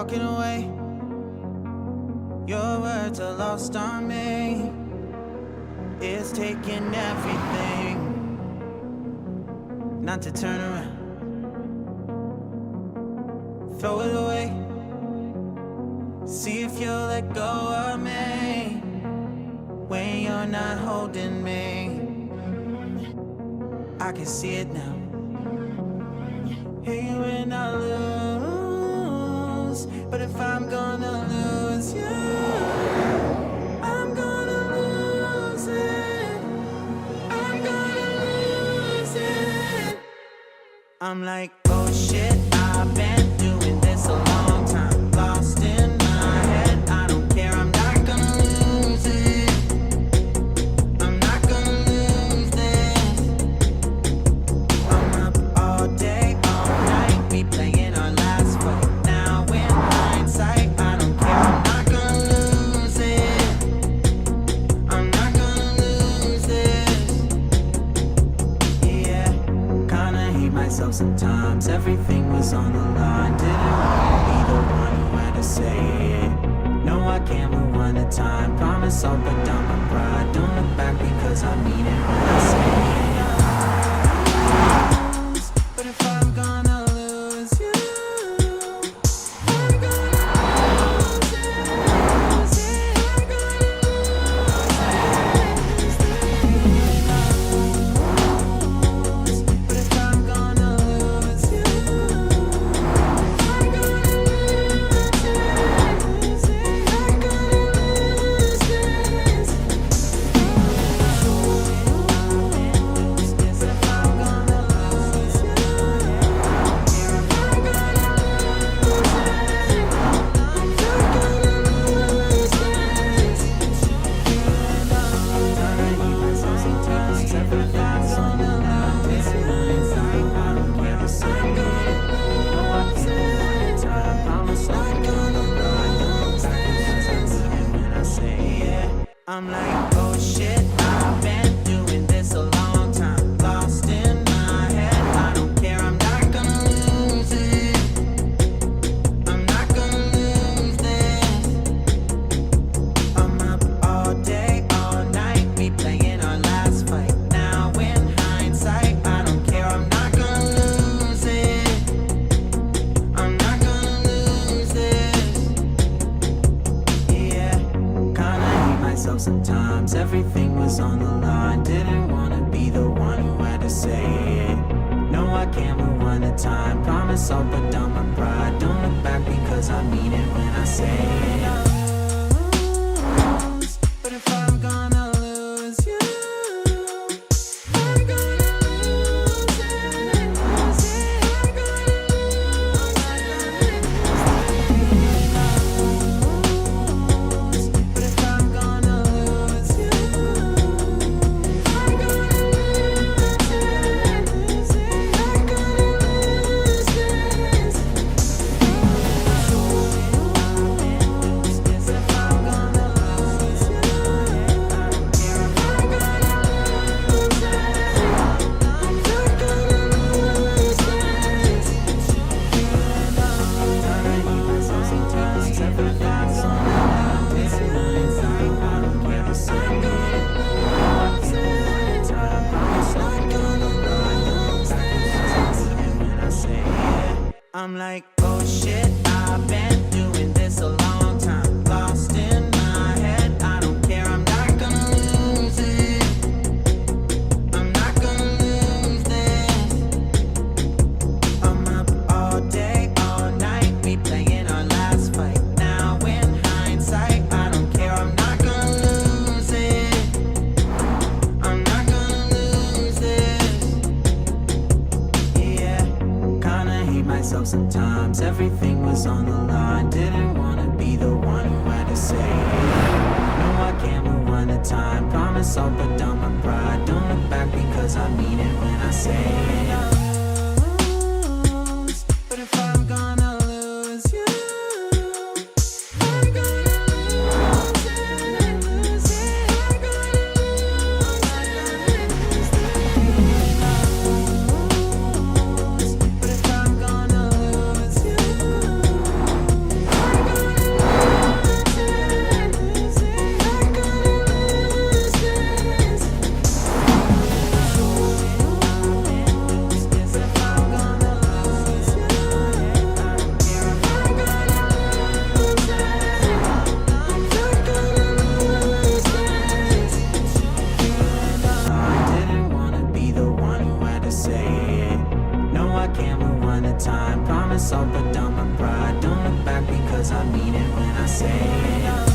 walking away. Your words are lost on me. It's taking everything not to turn around. Throw it away. See if you'll let go of me when you're not holding me. I can see it now. Hey, when I lose, but if I'm gonna lose you, I'm gonna lose it. I'm gonna lose it. I'm like, oh shit, I've been doing this a long time. Lost in my head, I don't care, I'm not gonna lose it. I'm not gonna lose this. I'm up all day, all night, we playing our last fight. Now in hindsight, I don't care, I'm not gonna lose it. I'm not gonna lose this. Yeah, kinda hate myself sometimes. Everything was on the line. Didn't want to be the one who had to say it. No, I can't rewind the time. Promise I'll put down my pride. Don't look back because I mean it when I say it. But if I'm gonna lose you, I'm gonna lose it. I'm gonna lose it. But if I'm gonna lose you, I'm gonna lose it. I'm gonna lose this. But if I'm gonna lose you, I'm gonna I'm like, oh shit, I've been doing this a long time. Lost in my head, I don't care, I'm not gonna lose it. I'm not gonna lose this. I'm up all day, all night, we playing our last fight. Now in hindsight, I don't care, I'm not gonna lose it. I'm not gonna lose this. Yeah, kinda hate myself sometimes. Everything was on the line. Didn't wanna be the one who had to say it. No, I can't rewind the time. Promise I'll put down my pride. Don't look back because I mean it when I say it. But if I'm gonna lose you, I'm gonna lose it. I'm gonna lose it. But if I'm gonna lose you, I'm gonna lose it. I'm gonna lose this. If I'm gonna lose you, I don't care, I'm gonna lose it. I'm not gonna lose this. Kinda hate myself sometimes. Everything's on the line. It's hindsight, I don't care. I'm gonna lose it. I promise I'm gonna lose this. When I say it, I'm like, oh shit, I've been doing this a long time. Lost in my head, I don't care, I'm not gonna lose it. I'm not gonna lose this. I'm up all day, all night, we playing our last fight. Now in hindsight, I don't care, I'm not gonna lose it. I'm not gonna lose this. Yeah, kinda hate myself sometimes. Everything was on the line. Didn't wanna be the one who had to say it. No, I can't rewind the time. Promise I'll put down my pride. Don't look back because I mean it when I say it. But if I'm gonna lose you, I'm gonna lose it. I'm gonna lose this. But if I'm gonna lose you, it when I say it.